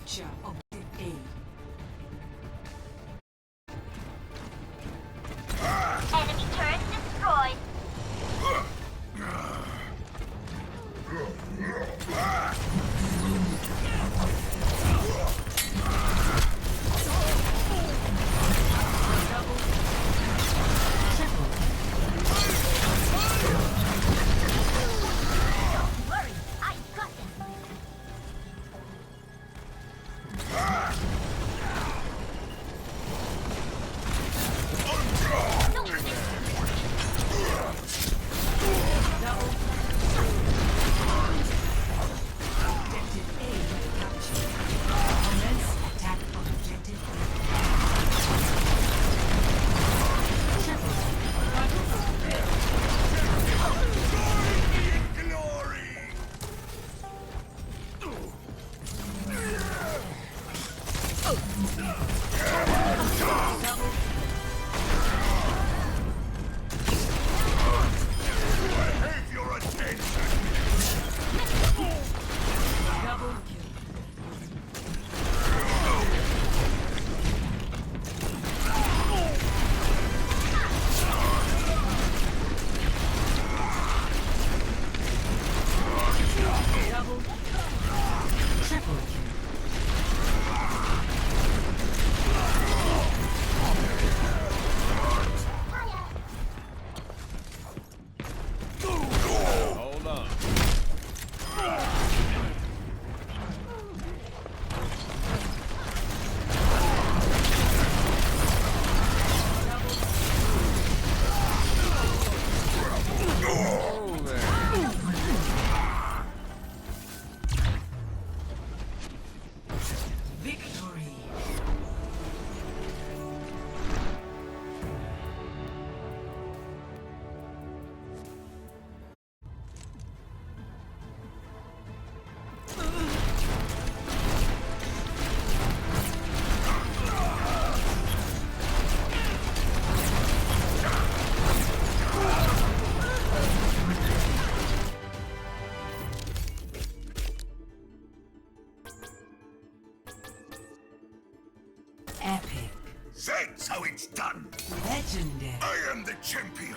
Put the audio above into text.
Capture objective A. Enemy turret destroyed. Don't worry, I got them. Objective A captured. Commence attack on objective Have your attention! double kill. Double triple kill. Hold on. Oh, there. Victory. Epic. That's how it's done. Legendary. I am the champion.